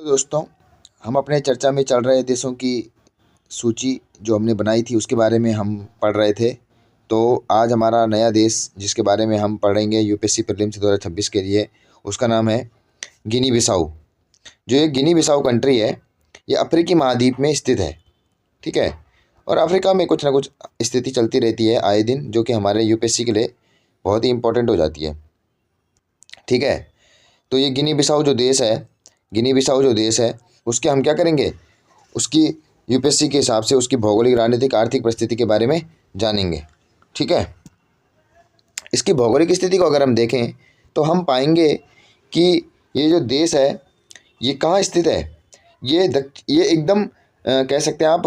तो दोस्तों, हम अपने चर्चा में चल रहे देशों की सूची जो हमने बनाई थी उसके बारे में हम पढ़ रहे थे। तो आज हमारा नया देश जिसके बारे में हम पढ़ेंगे यूपीएससी प्रीलिम्स 2026 के लिए, उसका नाम है गिनी बिसाऊ। जो ये गिनी बिसाऊ कंट्री है, ये अफ्रीकी महाद्वीप में स्थित है। ठीक है। और अफ्रीका में कुछ ना कुछ स्थिति चलती रहती है आए दिन, जो कि हमारे यूपीएससी के लिए बहुत ही इंपॉर्टेंट हो जाती है। ठीक है। तो ये गिनी बिसाऊ जो देश है उसके हम क्या करेंगे, उसकी यूपीएससी के हिसाब से उसकी भौगोलिक, राजनीतिक, आर्थिक परिस्थिति के बारे में जानेंगे। ठीक है। इसकी भौगोलिक स्थिति को अगर हम देखें तो हम पाएंगे कि ये जो देश है ये कहाँ स्थित है। ये एकदम कह सकते हैं आप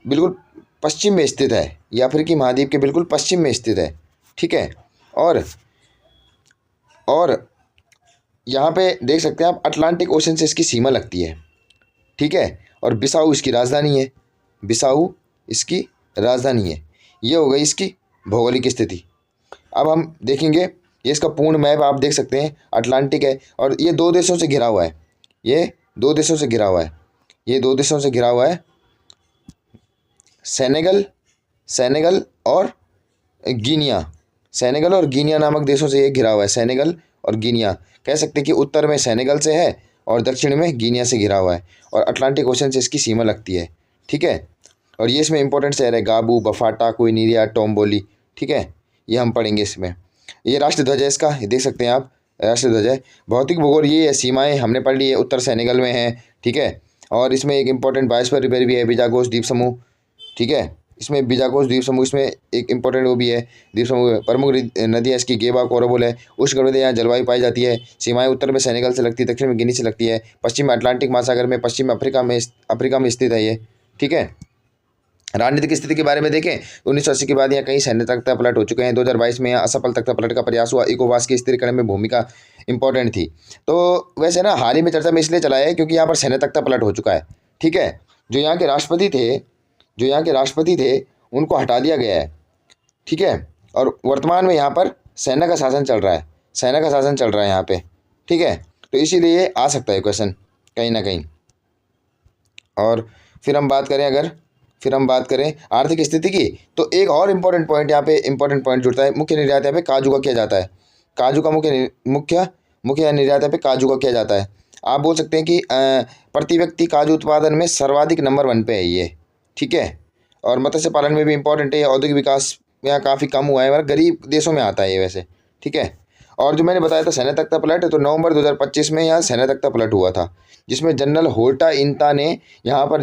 बिल्कुल पश्चिम में स्थित है। ये अफ्रीकी महाद्वीप के बिल्कुल पश्चिम में स्थित है। ठीक है। और यहाँ पे देख सकते हैं आप अटलांटिक ओशन से इसकी सीमा लगती है। ठीक है। और बिसाऊ इसकी राजधानी है। बिसाऊ इसकी राजधानी है। ये हो गई इसकी भौगोलिक स्थिति। अब हम देखेंगे, ये इसका पूर्ण मैप आप देख सकते हैं। अटलांटिक है और ये दो देशों से घिरा हुआ है। ये दो देशों से घिरा हुआ है। ये दो देशों से घिरा हुआ है, सेनेगल और गिनिया। सेनेगल और गिनिया नामक देशों से ये घिरा हुआ है। सेनेगल और गिनिया, कह सकते हैं कि उत्तर में सेनेगल से है और दक्षिण में गिनिया से घिरा हुआ है और अटलांटिक ओशन से इसकी सीमा लगती है। ठीक है। और ये इसमें इंपॉर्टेंट शहर है गाबू, बफाटा, क्विनिरिया, टोम्बोली। ठीक है। ये हम पढ़ेंगे इसमें। ये राष्ट्र ध्वज है इसका, ये देख सकते हैं आप, राष्ट्र ध्वज है। भौतिक भूगोल ये है, सीमाएँ हमने पढ़ ली है, उत्तर सेनेगल में है। ठीक है। और इसमें एक इंपॉर्टेंट बायोस्फीयर रिजर्व भी है, बीजागोस द्वीप समूह। ठीक है। इसमें बीजागोस द्वीप समूह, इसमें एक इंपॉर्टेंट वो भी है द्वीप समूह। प्रमुख नदियाँ इसकी गेबा, कोरबुल है। उष्णकटिबंधीय यहाँ जलवायु पाई जाती है। सीमाएं उत्तर में सेनेगल से लगती है, दक्षिण में गिनी से लगती है, पश्चिम में अटलांटिक महासागर में, पश्चिम में अफ्रीका में स्थित है ये। ठीक है। राजनीतिक स्थिति के बारे में देखें तो 1980 के बाद यहाँ कई सैन्य तख्ता पलट हो चुके हैं। 2022 में यहाँ असफल तख्ता पलट का प्रयास हुआ। इकोवास की स्थिरीकरण में भूमिका इंपॉर्टेंट थी। तो वैसे ना हाल ही में चर्चा में इसलिए चला है क्योंकि यहाँ पर सैन्य तख्ता पलट हो चुका है। ठीक है। जो यहाँ के राष्ट्रपति थे उनको हटा दिया गया है। ठीक है। और वर्तमान में यहाँ पर सेना का शासन चल रहा है यहाँ पे। ठीक है। तो इसीलिए आ सकता है क्वेश्चन कहीं ना कहीं। और फिर हम बात करें आर्थिक स्थिति की, तो एक और इम्पोर्टेंट पॉइंट जुड़ता है। मुख्य निर्यात यहाँ पे काजू का किया जाता है। काजू का मुख्य निर्यात यहाँ पे काजू का किया जाता है। आप बोल सकते हैं कि प्रति व्यक्ति काजू उत्पादन में सर्वाधिक नंबर 1 पे है ये। ठीक है। और मत्स्य पालन में भी इम्पोर्टेंट है। औद्योगिक विकास यहाँ काफ़ी कम हुआ है, मतलब गरीब देशों में आता है ये वैसे। ठीक है। और जो मैंने बताया था सैन्य तख्ता पलट, तो नवंबर 2025 में यहाँ सैन्य तख्ता पलट हुआ था, जिसमें जनरल होल्टा इंता ने यहाँ पर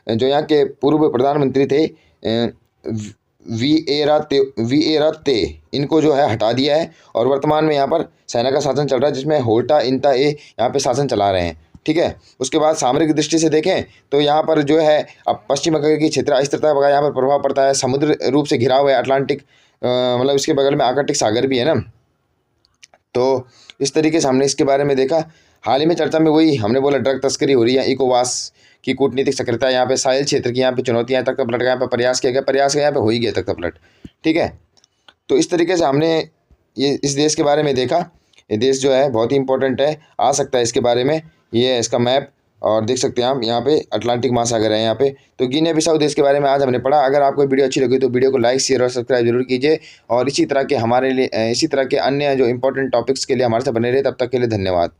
जो यहाँ के पूर्व प्रधानमंत्री थे वीएरा ते इनको जो है हटा दिया है। और वर्तमान में यहाँ पर सेना का शासन चल रहा है, जिसमें होल्टा इंता यहाँ पे शासन चला रहे हैं। ठीक है। उसके बाद सामरिक दृष्टि से देखें तो यहाँ पर जो है अब पश्चिम बंगाल की क्षेत्र अस्थिरता का यहाँ पर प्रभाव पड़ता है। समुद्र रूप से घिरा हुआ है अटलांटिक, मतलब इसके बगल में आर्कटिक सागर भी है ना। तो इस तरीके से हमने इसके बारे में देखा। हाल ही में चर्चा में वही हमने बोला, ड्रग तस्करी हो रही है, इकोवास की कूटनीतिक सक्रियता, यहाँ पे साहिल क्षेत्र की यहाँ पे चुनौतियाँ, तख्ता पलट का यहाँ पे प्रयास किया गया, यहाँ पे हो ही गया तख्ता पलट। ठीक है। तो इस तरीके से हमने ये इस देश के बारे में देखा। ये देश जो है बहुत ही इंपॉर्टेंट है, आ सकता है इसके बारे में। ये है इसका मैप और देख सकते हैं आप, यहाँ पे अटलांटिक महासागर है यहाँ पे। तो गिनी बिसाऊ देश के बारे में आज हमने पढ़ा। अगर आपको वीडियो अच्छी लगी तो वीडियो को लाइक, शेयर और सब्सक्राइब जरूर कीजिए। और इसी तरह के अन्य जो इंपॉर्टेंट टॉपिक्स के लिए हमारे साथ बने रहे। तब तक के लिए धन्यवाद।